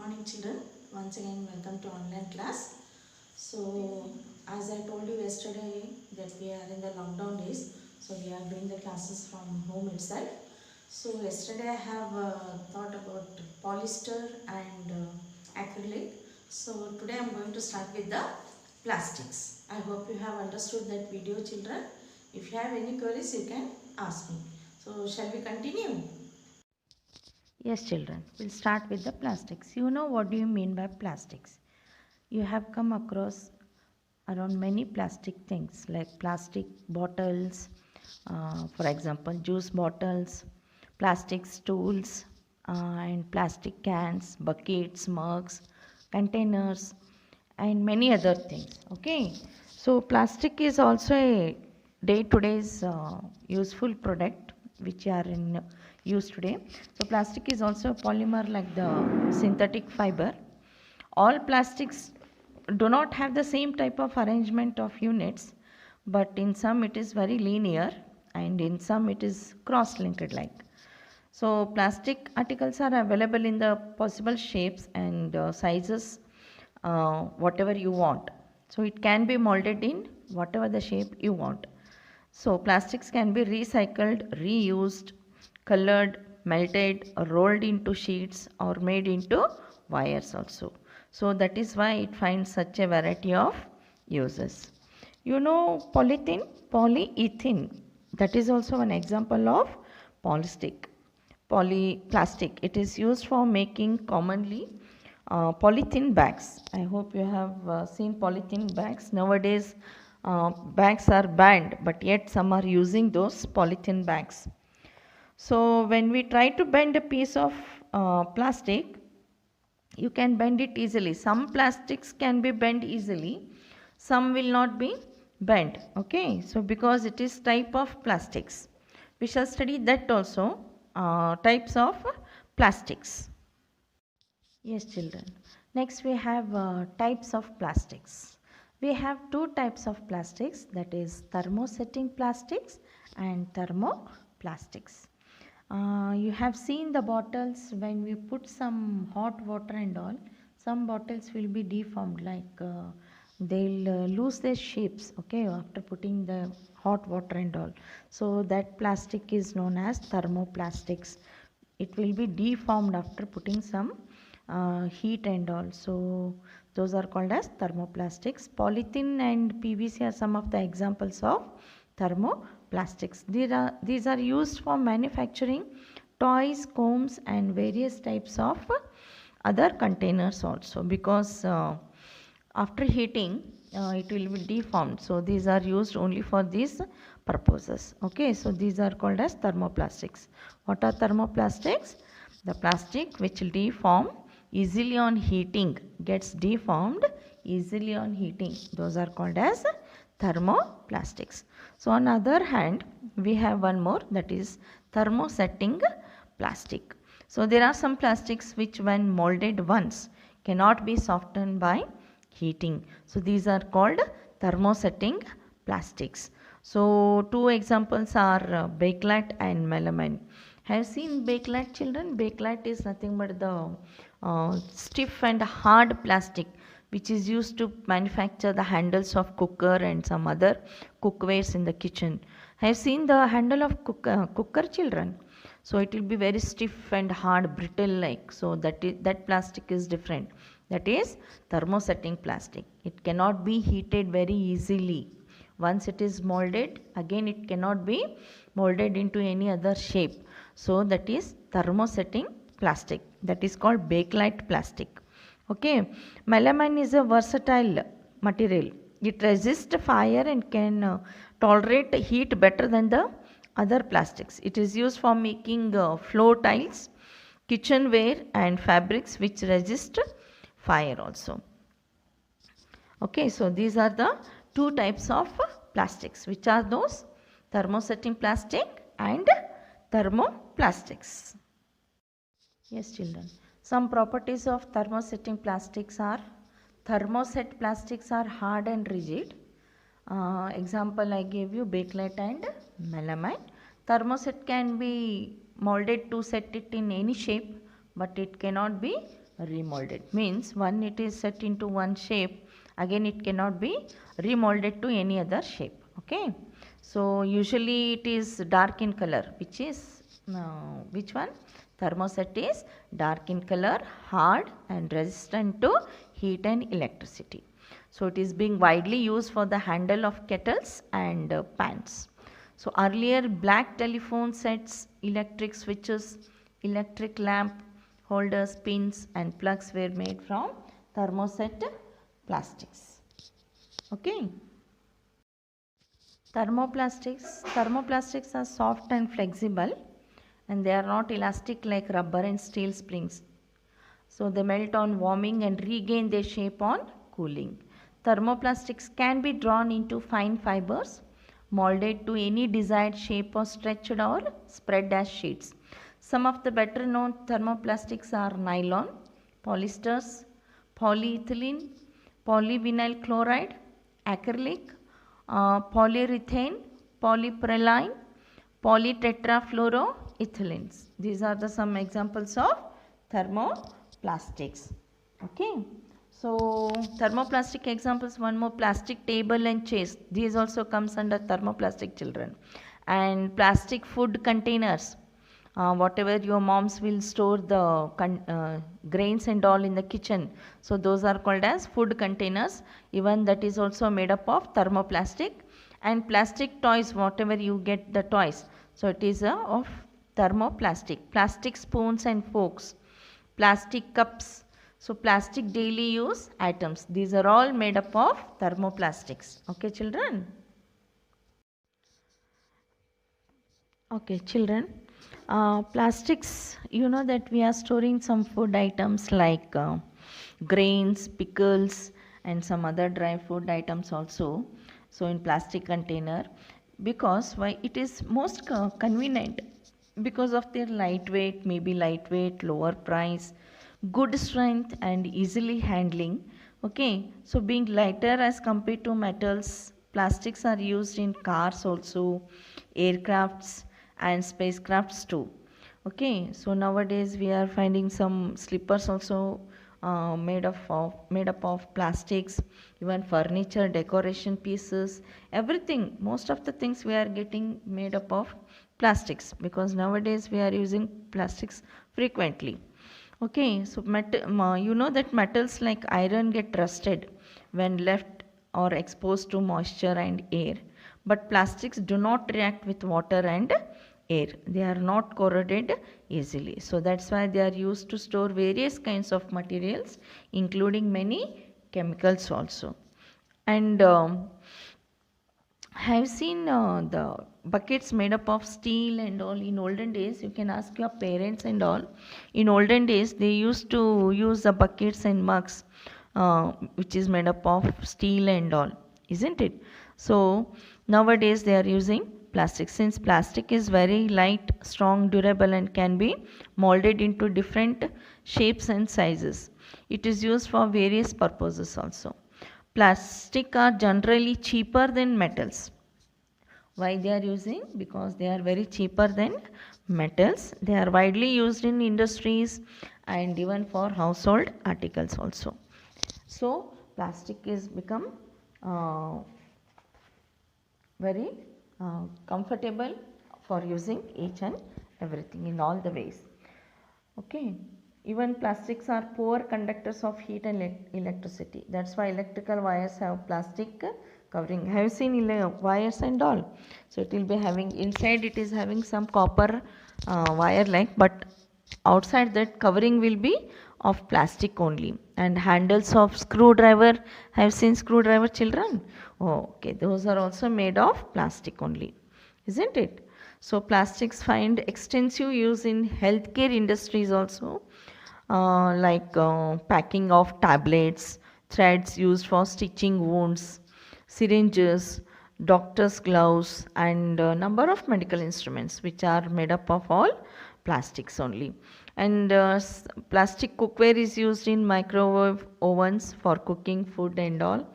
morning children. Once again welcome to online class. So as I told you yesterday that we are in the lockdown days, so we are doing the classes from home itself. So yesterday I have thought about polyester and acrylic. So today I am going to start with the plastics. I hope you have understood that video children. If you have any queries you can ask me. So shall we continue? Yes, children, we'll start with the plastics. You know what do you mean by plastics? You have come across around many plastic things like plastic bottles, for example, juice bottles, plastic stools, and plastic cans, buckets, mugs, containers, and many other things. Okay, so plastic is also a day to day's useful product which are in use today. So plastic is also a polymer like the synthetic fiber. All plastics do not have the same type of arrangement of units, but in some it is very linear and in some it is cross linked like. So plastic articles are available in the possible shapes and sizes, whatever you want. So it can be molded in whatever the shape you want. So plastics can be recycled, reused, colored, melted, or rolled into sheets or made into wires also. So that is why it finds such a variety of uses. You know polyethylene, that is also an example of plastic. Polyplastic, it is used for making commonly polythene bags. I hope you have seen polythene bags. Nowadays, bags are banned, but yet some are using those polythene bags. So when we try to bend a piece of plastic, you can bend it easily. Some plastics can be bent easily, some will not be bent. Okay, so because it is type of plastics, we shall study that also, types of plastics. Yes, children. Next, we have types of plastics. We have two types of plastics, that is thermosetting plastics and thermoplastics. You have seen the bottles when we put some hot water and all, some bottles will be deformed, like they'll lose their shapes, okay, after putting the hot water and all. So that plastic is known as thermoplastics. It will be deformed after putting some heat and all. So those are called as thermoplastics. Polythene and PVC are some of the examples of thermoplastics. These are used for manufacturing toys, combs, and various types of other containers also, because after heating it will be deformed. So these are used only for these purposes. Okay, so these are called as thermoplastics. What are thermoplastics? The plastic which will deform easily on heating, gets deformed easily on heating, those are called as thermoplastics. So on other hand, we have one more, that is thermosetting plastic. So there are some plastics which when molded once cannot be softened by heating. So these are called thermosetting plastics. So two examples are bakelite and melamine. Have seen bakelite, children? Bakelite is nothing but the stiff and hard plastic which is used to manufacture the handles of cooker and some other cookwares in the kitchen. Have seen the handle of cooker, children? So it will be very stiff and hard, brittle like. So that plastic is different. That is thermosetting plastic. It cannot be heated very easily. Once it is molded, again it cannot be molded into any other shape. So that is thermosetting plastic. That is called bakelite plastic. Okay, melamine is a versatile material. It resists fire and can tolerate heat better than the other plastics. It is used for making floor tiles, kitchenware, and fabrics which resist fire also. Okay, so these are the two types of plastics. Which are those? Thermosetting plastic and thermoplastics. Yes, children. Some properties of thermosetting plastics are: thermoset plastics are hard and rigid. Example I gave you, bakelite and melamine. Thermoset can be molded to set it in any shape, but it cannot be remolded. Means when it is set into one shape, again it cannot be remolded to any other shape. Okay. So usually it is dark in color, which is which one? Thermoset is dark in color, hard and resistant to heat and electricity. So it is being widely used for the handle of kettles and pans. So earlier black telephone sets, electric switches, electric lamp holders, pins and plugs were made from thermoset plastics. Okay. Thermoplastics are soft and flexible, and they are not elastic like rubber and steel springs. So they melt on warming and regain their shape on cooling. Thermoplastics can be drawn into fine fibers, molded to any desired shape or stretched or spread as sheets. Some of the better known thermoplastics are nylon, polyesters, polyethylene, polyvinyl chloride, acrylic, polyurethane, polypropylene, polytetrafluoroethylenes. These are the some examples of thermoplastics. Okay. So thermoplastic examples, one more, plastic table and chairs. These also comes under thermoplastic, children. And plastic food containers. Whatever your moms will store the grains and all in the kitchen. So those are called as food containers. Even that is also made up of thermoplastic. And plastic toys, whatever you get the toys. So it is of thermoplastic. Plastic spoons and forks. Plastic cups. So plastic daily use items. These are all made up of thermoplastics. Okay, children? Okay, children. Plastics, you know that we are storing some food items like grains, pickles and some other dry food items also. So in plastic container, because why it is most convenient because of their lightweight, maybe lightweight, lower price, good strength and easily handling. Okay, so being lighter as compared to metals, plastics are used in cars also, aircrafts and spacecrafts too. Okay, so nowadays we are finding some slippers also made up of plastics, even furniture, decoration pieces, everything, most of the things we are getting made up of plastics, because nowadays we are using plastics frequently. Okay, so you know that metals like iron get rusted when left or exposed to moisture and air, but plastics do not react with water and air. They are not corroded easily. So that's why they are used to store various kinds of materials, including many chemicals also. And have seen the buckets made up of steel and all in olden days. You can ask your parents and all. In olden days, they used to use the buckets and mugs, which is made up of steel and all, isn't it? So nowadays they are using plastic. Since plastic is very light, strong, durable and can be molded into different shapes and sizes. It is used for various purposes also. Plastic are generally cheaper than metals. Why they are using? Because they are very cheaper than metals. They are widely used in industries and even for household articles also. So plastic is become very comfortable for using each and everything in all the ways. Okay. Even plastics are poor conductors of heat and electricity. That's why electrical wires have plastic covering. Have you seen wires and all? So it will be having inside, it is having some copper wire like, but outside that covering will be of plastic only. And handles of screwdriver, have seen screwdriver, children? Oh, okay, those are also made of plastic only, isn't it? So plastics find extensive use in healthcare industries also, like packing of tablets, threads used for stitching wounds, syringes, doctor's gloves and number of medical instruments which are made up of all plastics only. And plastic cookware is used in microwave ovens for cooking food and all.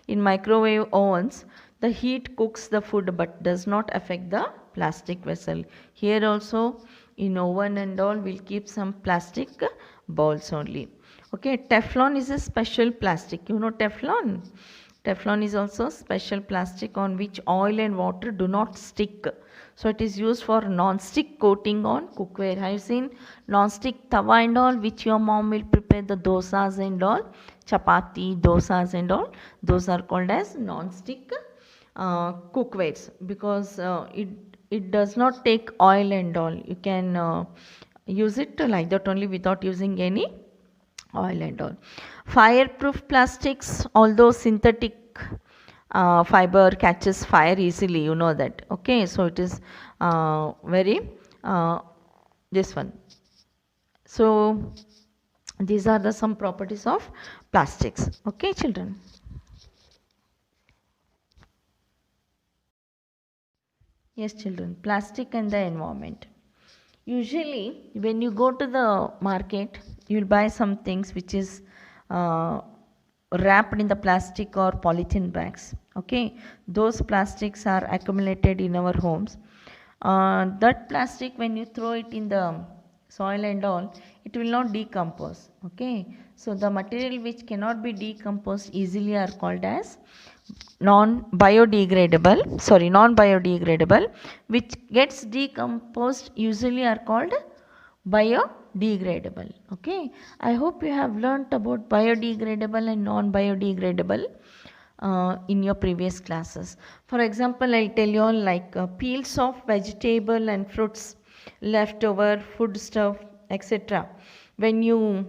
In microwave ovens, the heat cooks the food but does not affect the plastic vessel. Here also in oven and all we'll keep some plastic bowls only. Okay, Teflon is a special plastic. You know Teflon? Teflon is also special plastic on which oil and water do not stick. So it is used for non-stick coating on cookware. Have you seen non-stick tawa and all, which your mom will prepare the dosas and all, chapati, dosas and all. Those are called as non-stick cookwares because it does not take oil and all. You can use it like that only without using any oil and all. Fireproof plastics, although synthetic fiber catches fire easily, you know that. Okay, so it is very this one. So these are the some properties of plastics. Okay, children. Yes, children. Plastic and the environment. Usually, when you go to the market, you'll buy some things which is wrapped in the plastic or polythene bags. Okay, those plastics are accumulated in our homes. That plastic, when you throw it in the soil and all, it will not decompose. Okay, so the material which cannot be decomposed easily are called as non-biodegradable, which gets decomposed usually are called biodegradable. Okay, I hope you have learnt about biodegradable and non-biodegradable in your previous classes. For example, I'll tell you all like peels of vegetable and fruits, leftover food stuff, etc. When you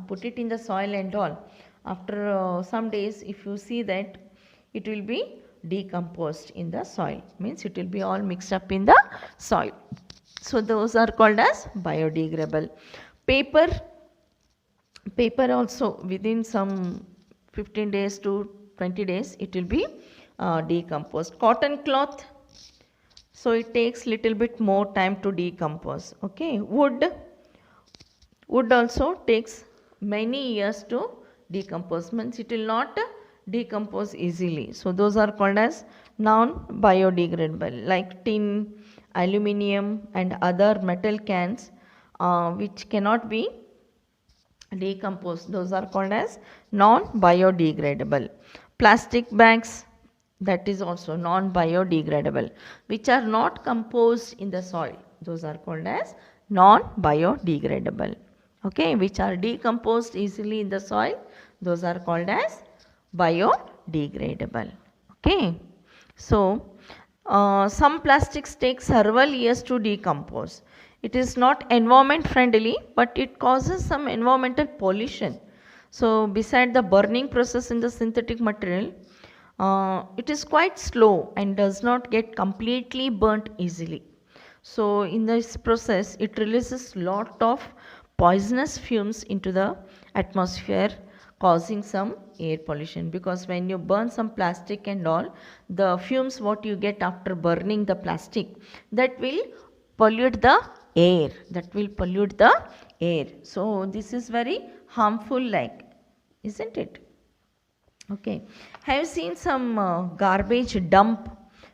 put it in the soil and all, after some days, if you see that, it will be decomposed in the soil, means it will be all mixed up in the soil. So those are called as biodegradable. Paper also within some 15 days to 20 days it will be decomposed. Cotton cloth, so it takes little bit more time to decompose. Okay, wood also takes many years to decompose, means it will not decompose easily. So those are called as non-biodegradable, like tin, aluminium and other metal cans which cannot be decomposed. Those are called as non-biodegradable. Plastic bags, that is also non-biodegradable, which are not composed in the soil. Those are called as non-biodegradable. Okay, which are decomposed easily in the soil. Those are called as biodegradable. Okay, so some plastics take several years to decompose. It is not environment friendly, but it causes some environmental pollution. So beside the burning process in the synthetic material, it is quite slow and does not get completely burnt easily. So in this process, it releases lot of poisonous fumes into the atmosphere, causing some air pollution, because when you burn some plastic and all, the fumes what you get after burning the plastic, that will pollute the air, so this is very harmful, like, isn't it? Okay, have you seen some garbage dump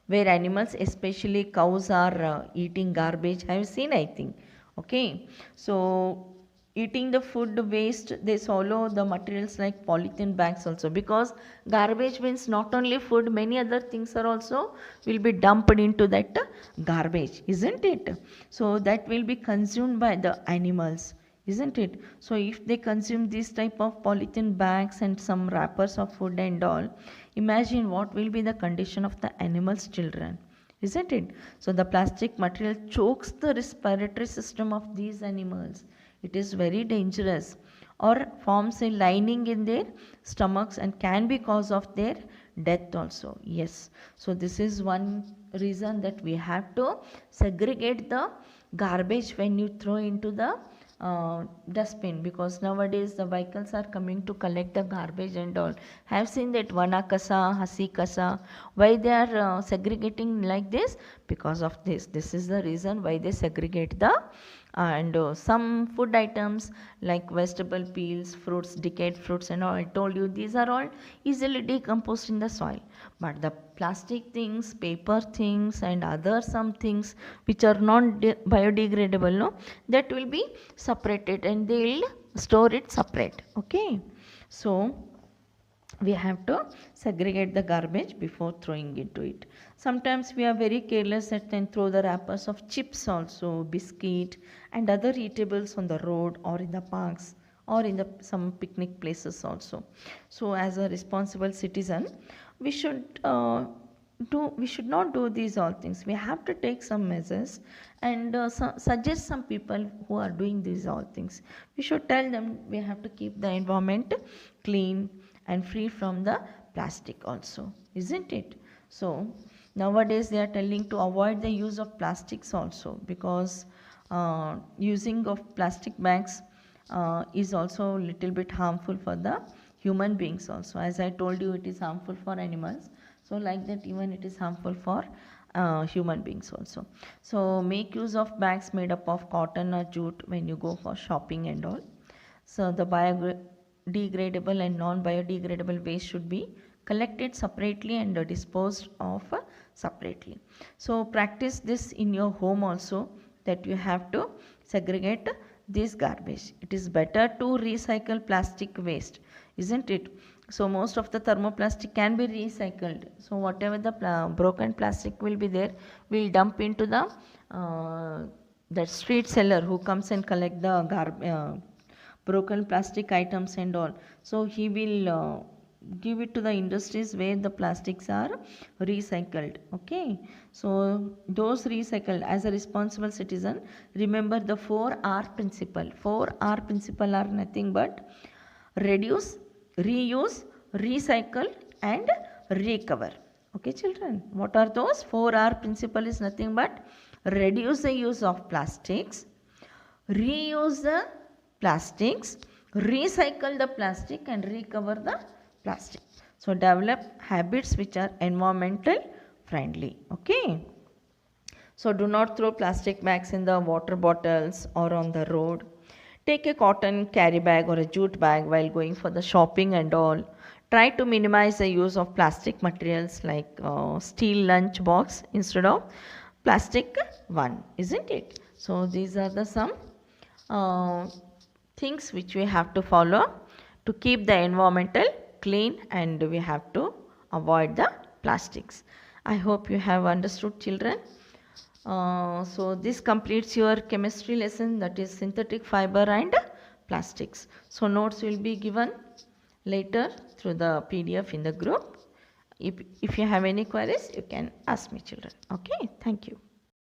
where animals, especially cows, are eating garbage? Have you seen? I think. Okay, so eating the food waste, they swallow the materials like polythene bags also, because garbage means not only food, many other things are also will be dumped into that garbage, isn't it? So that will be consumed by the animals, isn't it? So if they consume this type of polythene bags and some wrappers of food and all, imagine what will be the condition of the animals, children, isn't it? So the plastic material chokes the respiratory system of these animals. It is very dangerous, or forms a lining in their stomachs and can be cause of their death also. Yes, so this is one reason that we have to segregate the garbage when you throw into the dustbin, because nowadays the vehicles are coming to collect the garbage and all. Have seen that vana kasa, hasi kasa, why they are segregating like this? Because of this is the reason why they segregate the and some food items like vegetable peels, fruits, decayed fruits and all, I told you these are all easily decomposed in the soil. But the plastic things, paper things and other some things which are non biodegradable, no, that will be separated and they will store it separate. Okay, so we have to segregate the garbage before throwing into it. Sometimes we are very careless and then throw the wrappers of chips also, biscuit and other eatables on the road or in the parks or in the some picnic places also. So as a responsible citizen, we should we should not do these all things. We have to take some measures and suggest some people who are doing these all things. We should tell them we have to keep the environment clean and free from the plastic also, isn't it? So nowadays they are telling to avoid the use of plastics also, because using of plastic bags is also little bit harmful for the human beings also. As I told you, it is harmful for animals, so like that even it is harmful for human beings also. So make use of bags made up of cotton or jute when you go for shopping and all. So the biodegradable and non-biodegradable waste should be collected separately and disposed of separately. So practice this in your home also, that you have to segregate this garbage. It is better to recycle plastic waste, isn't it? So most of the thermoplastic can be recycled. So whatever the broken plastic will be there, we'll dump into the street seller who comes and collect the broken plastic items and all. So he will give it to the industries where the plastics are recycled. Okay, so those recycled, as a responsible citizen, remember the 4R principle. 4R principle are nothing but reduce, reuse, recycle and recover. Okay children, what are those? 4R principle is nothing but reduce the use of plastics, reuse the plastics, recycle the plastic and recover the plastic. So develop habits which are environmental friendly. Okay, so do not throw plastic bags in the water bottles or on the road. Take a cotton carry bag or a jute bag while going for the shopping and all. Try to minimize the use of plastic materials like steel lunch box instead of plastic one, isn't it? So these are the some things which we have to follow to keep the environmental clean, and we have to avoid the plastics. I hope you have understood children. So this completes your chemistry lesson, that is synthetic fiber and plastics. So notes will be given later through the PDF in the group. If you have any queries, you can ask me children. Okay, thank you.